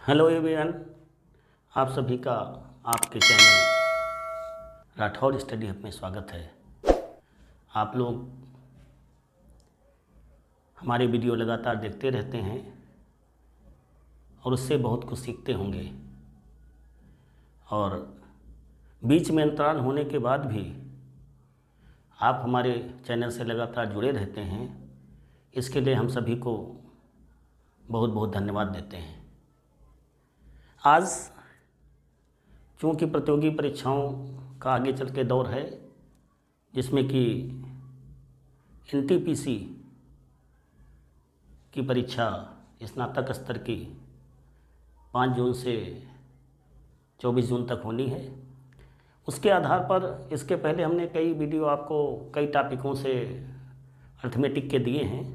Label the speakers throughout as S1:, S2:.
S1: Hello everyone, आप सभी का आपके चैनल राठौर स्टडी हब में स्वागत है। आप लोग हमारे वीडियो लगातार देखते रहते हैं और उससे बहुत कुछ सीखते होंगे, और बीच में अंतराल होने के बाद भी आप हमारे चैनल से लगातार जुड़े रहते हैं। इसके लिए हम सभी को बहुत बहुत धन्यवाद देते हैं। आज चूँकि प्रतियोगी परीक्षाओं का आगे चल के दौर है, जिसमें कि एनटीपीसी की परीक्षा स्नातक स्तर की 5 जून से 24 जून तक होनी है। उसके आधार पर इसके पहले हमने कई वीडियो आपको कई टॉपिकों से अर्थमेटिक के दिए हैं।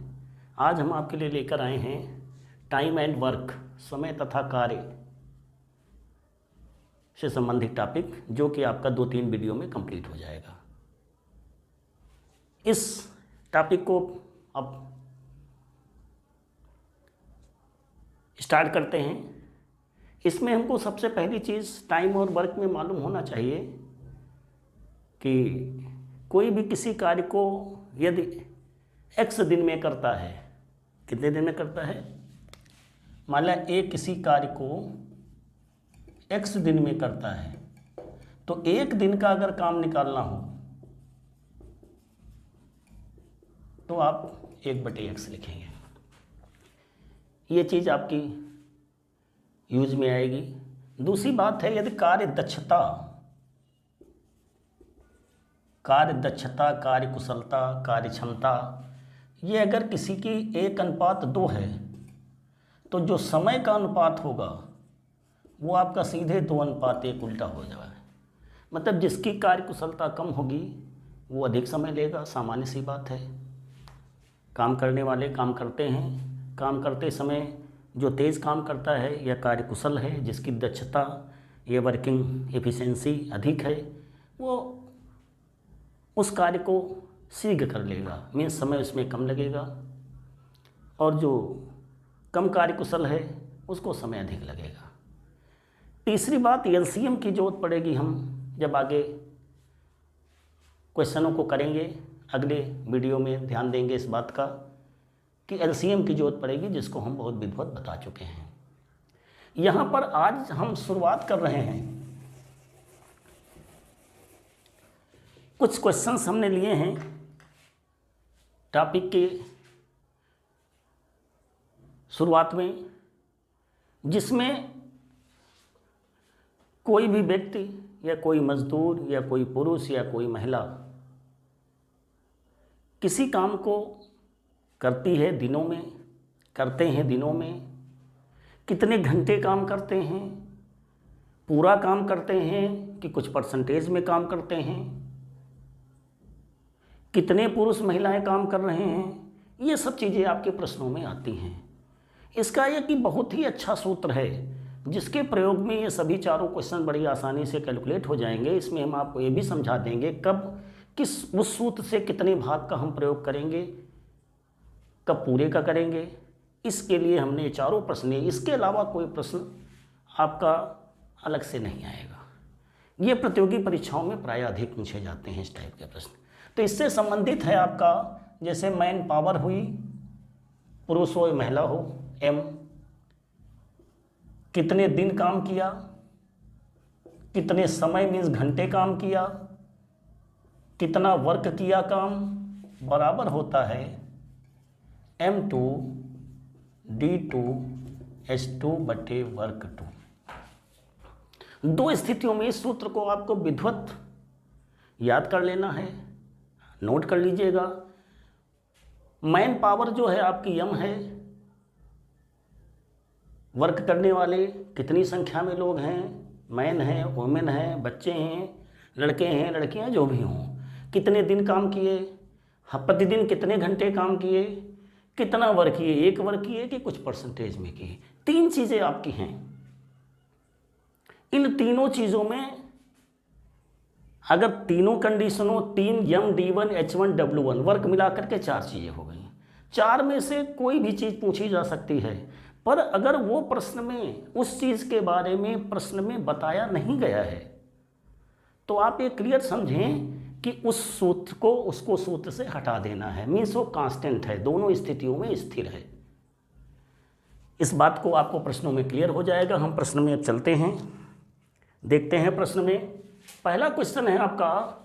S1: आज हम आपके लिए लेकर आए हैं टाइम एंड वर्क, समय तथा कार्य से संबंधित टॉपिक, जो कि आपका 2-3 वीडियो में कंप्लीट हो जाएगा। इस टॉपिक को अब स्टार्ट करते हैं। इसमें हमको सबसे पहली चीज़ टाइम और वर्क में मालूम होना चाहिए कि कोई भी किसी कार्य को यदि x दिन में करता है, कितने दिन में करता है, मान लिया A किसी कार्य को x दिन में करता है, तो एक दिन का अगर काम निकालना हो तो आप 1/x लिखेंगे। ये चीज़ आपकी यूज में आएगी। दूसरी बात है, यदि कार्य दक्षता, कार्य कुशलता, कार्य क्षमता, ये अगर किसी की 1:2 है, तो जो समय का अनुपात होगा वो आपका सीधे 2:1 उल्टा हो जाएगा। मतलब जिसकी कार्य कुशलता कम होगी वो अधिक समय लेगा, सामान्य सी बात है। काम करने वाले काम करते हैं, काम करते समय जो तेज़ काम करता है या कार्य कुशल है, जिसकी दक्षता या वर्किंग एफिशिएंसी अधिक है, वो उस कार्य को शीघ्र कर लेगा, मीन्स समय उसमें कम लगेगा। और जो कम कार्य कुशल है उसको समय अधिक लगेगा। तीसरी बात, एलसीएम की जरूरत पड़ेगी। हम जब आगे क्वेश्चनों को करेंगे, अगले वीडियो में ध्यान देंगे इस बात का कि एलसीएम की जरूरत पड़ेगी, जिसको हम बहुत विधिवत बता चुके हैं। यहाँ पर आज हम शुरुआत कर रहे हैं, कुछ क्वेश्चंस हमने लिए हैं टॉपिक के शुरुआत में, जिसमें कोई भी व्यक्ति या कोई मजदूर या कोई पुरुष या कोई महिला किसी काम को करती है दिनों में, करते हैं दिनों में, कितने घंटे काम करते हैं, पूरा काम करते हैं कि कुछ परसेंटेज में काम करते हैं, कितने पुरुष महिलाएं काम कर रहे हैं, ये सब चीज़ें आपके प्रश्नों में आती हैं। इसका यह कि बहुत ही अच्छा सूत्र है, जिसके प्रयोग में ये सभी चारों क्वेश्चन बड़ी आसानी से कैलकुलेट हो जाएंगे। इसमें हम आपको ये भी समझा देंगे कब किस उस सूत्र से कितने भाग का हम प्रयोग करेंगे, कब पूरे का करेंगे। इसके लिए हमने ये चारों प्रश्न, इसके अलावा कोई प्रश्न आपका अलग से नहीं आएगा। ये प्रतियोगी परीक्षाओं में प्रायः अधिक पूछे जाते हैं इस टाइप के प्रश्न। तो इससे संबंधित है आपका, जैसे मैन पावर हुई, पुरुष हो या महिला हो, एम, कितने दिन काम किया, कितने समय मीन्स घंटे काम किया, कितना वर्क किया काम, बराबर होता है M2 D2 H2 बटे वर्क 2। दो स्थितियों में इस सूत्र को आपको विधिवत याद कर लेना है, नोट कर लीजिएगा। मैन पावर जो है आपकी M है, वर्क करने वाले कितनी संख्या में लोग हैं, मैन हैं, वुमेन हैं, बच्चे हैं, लड़के हैं, लड़कियां, जो भी हों, कितने दिन काम किए, प्रतिदिन कितने घंटे काम किए, कितना वर्क किए, एक वर्क किए कि कुछ परसेंटेज में किए। 3 चीज़ें आपकी हैं। इन तीनों चीज़ों में अगर तीनों कंडीशनों 3 M D1 H1 W1 work मिला करके 4 चीज़ें हो गई। 4 में से कोई भी चीज़ पूछी जा सकती है। पर अगर वो प्रश्न में उस चीज़ के बारे में प्रश्न में बताया नहीं गया है तो आप ये क्लियर समझें कि उस सूत्र को उसको सूत्र से हटा देना है, मीन्स वो कांस्टेंट है, दोनों स्थितियों में स्थिर है। इस बात को आपको प्रश्नों में क्लियर हो जाएगा। हम प्रश्न में चलते हैं, देखते हैं। प्रश्न में पहला क्वेश्चन है आपका,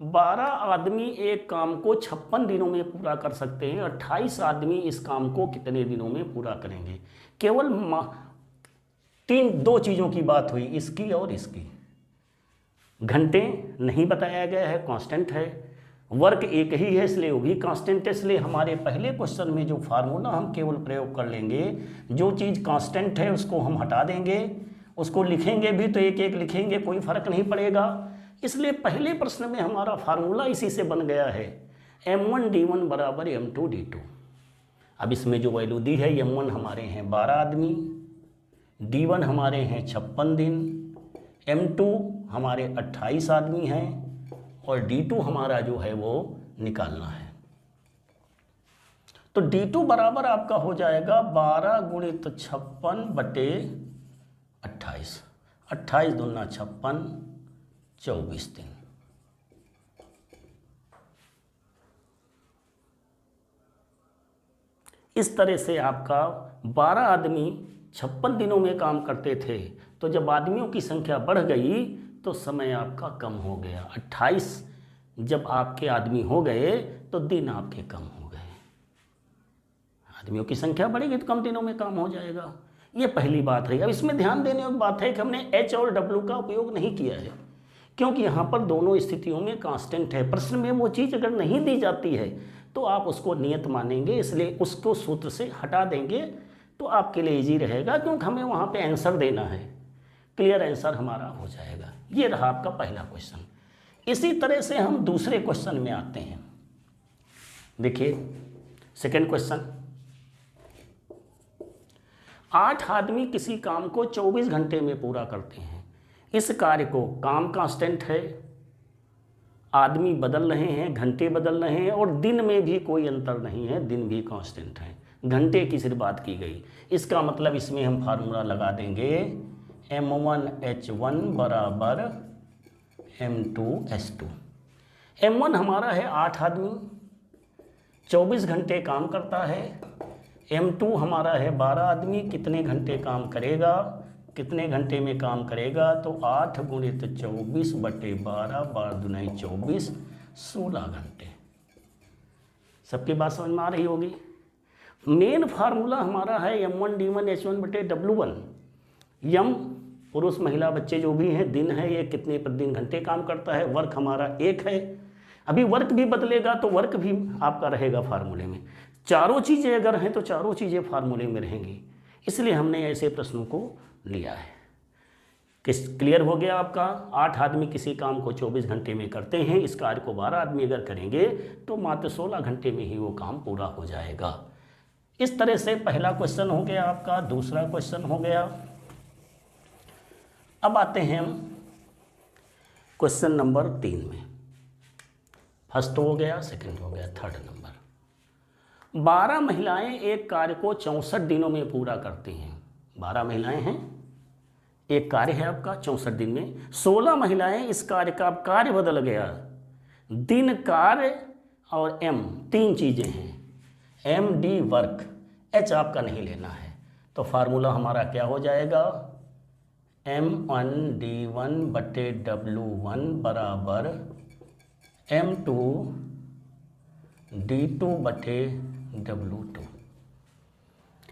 S1: 12 आदमी एक काम को 56 दिनों में पूरा कर सकते हैं, 28 आदमी इस काम को कितने दिनों में पूरा करेंगे। केवल दो चीज़ों की बात हुई, इसकी और इसकी। घंटे नहीं बताया गया है, कांस्टेंट है। वर्क एक ही है इसलिए वो भी कांस्टेंट है। इसलिए हमारे पहले क्वेश्चन में जो फार्मूला हम केवल प्रयोग कर लेंगे, जो चीज़ कांस्टेंट है उसको हम हटा देंगे, उसको लिखेंगे भी तो एक एक लिखेंगे, कोई फर्क नहीं पड़ेगा। इसलिए पहले प्रश्न में हमारा फार्मूला इसी से बन गया है, m1d1 बराबर m2d2। अब इसमें जो वैल्यू दी है, m1 हमारे हैं 12 आदमी, d1 हमारे हैं 56 दिन, m2 हमारे 28 आदमी हैं और d2 हमारा जो है वो निकालना है। तो d2 बराबर आपका हो जाएगा 12 गुणित 56 बटे 28, 28 दूना 56, 24 दिन। इस तरह से आपका 12 आदमी 56 दिनों में काम करते थे, तो जब आदमियों की संख्या बढ़ गई तो समय आपका कम हो गया। 28 जब आपके आदमी हो गए तो दिन आपके कम हो गए। आदमियों की संख्या बढ़ेगी तो कम दिनों में काम हो जाएगा। ये पहली बात है। अब इसमें ध्यान देने की बात है कि हमने H और W का उपयोग नहीं किया है, क्योंकि यहाँ पर दोनों स्थितियों में कांस्टेंट है। प्रश्न में वो चीज़ अगर नहीं दी जाती है तो आप उसको नियत मानेंगे, इसलिए उसको सूत्र से हटा देंगे तो आपके लिए इजी रहेगा, क्योंकि हमें वहाँ पे आंसर देना है। क्लियर आंसर हमारा हो जाएगा। ये रहा आपका पहला क्वेश्चन। इसी तरह से हम दूसरे क्वेश्चन में आते हैं। देखिए सेकंड क्वेश्चन, 8 आदमी किसी काम को 24 घंटे में पूरा करते हैं। इस कार्य को, काम कांस्टेंट है, आदमी बदल रहे हैं, घंटे बदल रहे हैं और दिन में भी कोई अंतर नहीं है, दिन भी कांस्टेंट है, घंटे की सिर्फ बात की गई। इसका मतलब इसमें हम फार्मूला लगा देंगे, m1h1 बराबर m2h2। m1 हमारा है 8 आदमी, 24 घंटे काम करता है। m2 हमारा है 12 आदमी, कितने घंटे काम करेगा, कितने घंटे में काम करेगा, तो 8 गुणित 24 बटे 12, 12 दूनी 24, 16 घंटे। सबकी बात समझ में आ रही होगी। मेन फार्मूला हमारा है m1d1h1 बटे w1। यम पुरुष महिला बच्चे जो भी हैं, दिन है, ये कितने प्रतिदिन घंटे काम करता है, वर्क हमारा एक है। अभी वर्क भी बदलेगा तो वर्क भी आपका रहेगा फार्मूले में। चारों चीज़ें अगर हैं तो चारों चीज़ें फार्मूले में रहेंगी, इसलिए हमने ऐसे प्रश्नों को लिया है। क्लियर हो गया आपका। 8 आदमी किसी काम को 24 घंटे में करते हैं, इस कार्य को 12 आदमी अगर करेंगे तो मात्र 16 घंटे में ही वो काम पूरा हो जाएगा। इस तरह से पहला क्वेश्चन हो गया आपका, दूसरा क्वेश्चन हो गया। अब आते हैं हम क्वेश्चन नंबर 3 में। फर्स्ट हो गया, सेकंड हो गया, थर्ड नंबर। 12 महिलाएं एक कार्य को 64 दिनों में पूरा करती हैं। 12 महिलाएं हैं, एक कार्य है आपका 64 दिन में। 16 महिलाएं इस कार्य का, अब कार्य बदल गया, दिन, कार्य और m, 3 चीज़ें हैं। m d वर्क, h आपका नहीं लेना है, तो फार्मूला हमारा क्या हो जाएगा, m1d1 बटे w1 बराबर m2d2 बटे w2।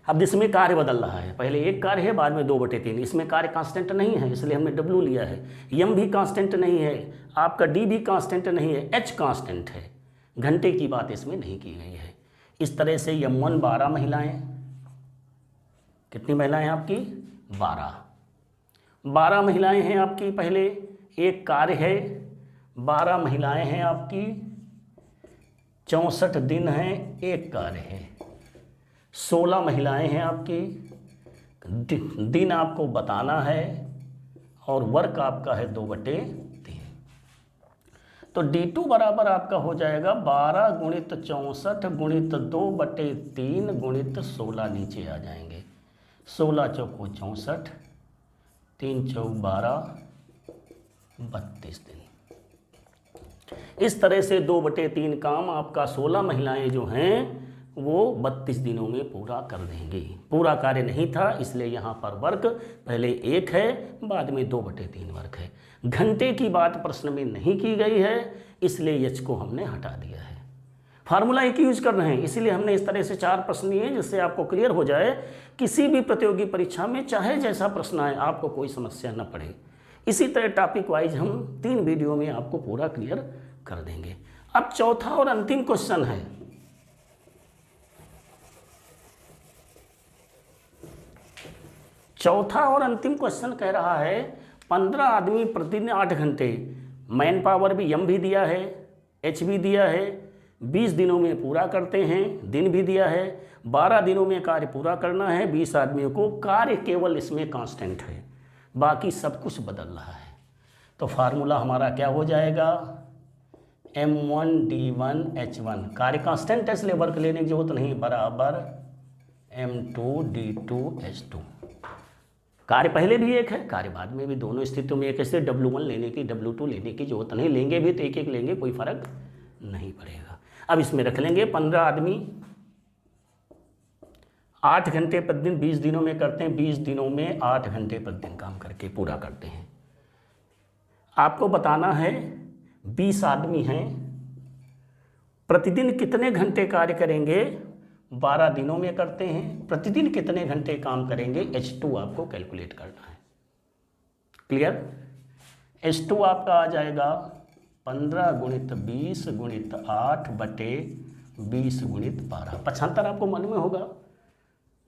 S1: अब इसमें कार्य बदल रहा है, पहले एक कार्य है, बाद में 2/3। इसमें कार्य कांस्टेंट नहीं है, इसलिए हमने w लिया है। m भी कांस्टेंट नहीं है, आपका d भी कांस्टेंट नहीं है, h कांस्टेंट है। घंटे की बात इसमें नहीं की गई है। इस तरह से m1 12 महिलाएं, कितनी महिलाएं हैं आपकी, 12 महिलाएं हैं आपकी। पहले एक कार्य है, 12 महिलाएं हैं आपकी, 64 दिन हैं, एक कार्य है। 16 महिलाएं हैं आपकी, दिन आपको बताना है और वर्क आपका है 2/3। तो d2 बराबर आपका हो जाएगा 12 गुणित 64 गुणित 2/3 गुणित 16, नीचे आ जाएंगे। 16 चौको 64, 3 चौक 12, 32 दिन। इस तरह से 2/3 काम आपका 16 महिलाएं जो हैं वो 32 दिनों में पूरा कर देंगी। पूरा कार्य नहीं था इसलिए यहाँ पर वर्क पहले 1 है, बाद में 2/3 वर्क है। घंटे की बात प्रश्न में नहीं की गई है इसलिए एच को हमने हटा दिया है। फार्मूला एक यूज कर रहे हैं इसीलिए हमने इस तरह से 4 प्रश्न लिए जिससे आपको क्लियर हो जाए किसी भी प्रतियोगी परीक्षा में चाहे जैसा प्रश्न आए आपको कोई समस्या न पड़े। इसी तरह टॉपिक वाइज हम 3 वीडियो में आपको पूरा क्लियर कर देंगे। अब चौथा और अंतिम क्वेश्चन है, चौथा और अंतिम क्वेश्चन कह रहा है 15 आदमी प्रतिदिन 8 घंटे, मैन पावर भी एम भी दिया है, एच भी दिया है, 20 दिनों में पूरा करते हैं, दिन भी दिया है, 12 दिनों में कार्य पूरा करना है 20 आदमियों को। कार्य केवल इसमें कांस्टेंट है, बाकी सब कुछ बदल रहा है। तो फार्मूला हमारा क्या हो जाएगा, M1D1H1। कार्य कांस्टेंट है इसलिए वर्क लेने की जरूरत नहीं, बराबर M2D2H2। कार्य पहले भी 1 है, कार्य बाद में भी, दोनों स्थितियों में 1 है इसलिए W1 लेने की W2 लेने की जरूरत नहीं, लेंगे भी तो 1-1 लेंगे, कोई फर्क नहीं पड़ेगा। अब इसमें रख लेंगे 15 आदमी 8 घंटे प्रतिदिन 20 दिनों में करते हैं, 20 दिनों में 8 घंटे प्रतिदिन काम करके पूरा करते हैं। आपको बताना है 20 आदमी हैं, प्रतिदिन कितने घंटे कार्य करेंगे, 12 दिनों में करते हैं, प्रतिदिन कितने घंटे काम करेंगे, H2 आपको कैलकुलेट करना है। क्लियर? H2 आपका आ जाएगा 15 × 20 × 8 बटे 20 × 12, 75 आपको मन में होगा।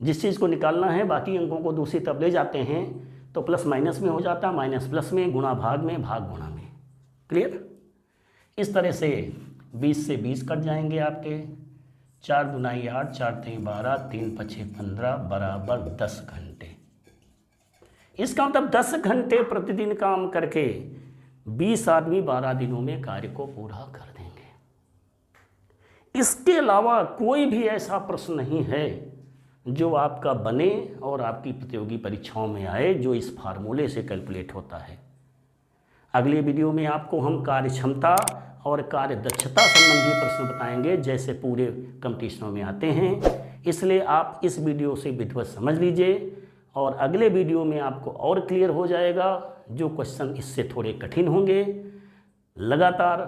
S1: जिस चीज़ को निकालना है बाकी अंकों को दूसरी तरफ ले जाते हैं तो प्लस माइनस में हो जाता है, माइनस प्लस में, गुणा भाग में, भाग गुणा में। क्लियर? इस तरह से 20 से 20 कट जाएंगे आपके, 4 दूनी 8, 4 तीन 12, 3 पछे 15 बराबर 10 घंटे। इसका मतलब 10 घंटे प्रतिदिन काम करके 20 आदमी 12 दिनों में कार्य को पूरा कर देंगे। इसके अलावा कोई भी ऐसा प्रश्न नहीं है जो आपका बने और आपकी प्रतियोगी परीक्षाओं में आए जो इस फार्मूले से कैलकुलेट होता है। अगले वीडियो में आपको हम कार्य क्षमता और कार्य दक्षता संबंधी प्रश्न बताएंगे जैसे पूरे कंपटीशनों में आते हैं, इसलिए आप इस वीडियो से विधिवत समझ लीजिए और अगले वीडियो में आपको और क्लियर हो जाएगा। जो क्वेश्चन इससे थोड़े कठिन होंगे, लगातार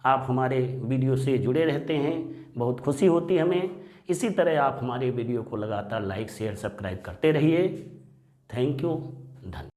S1: आप हमारे वीडियो से जुड़े रहते हैं, बहुत खुशी होती है हमें। इसी तरह आप हमारे वीडियो को लगातार लाइक शेयर सब्सक्राइब करते रहिए। थैंक यू, धन्यवाद।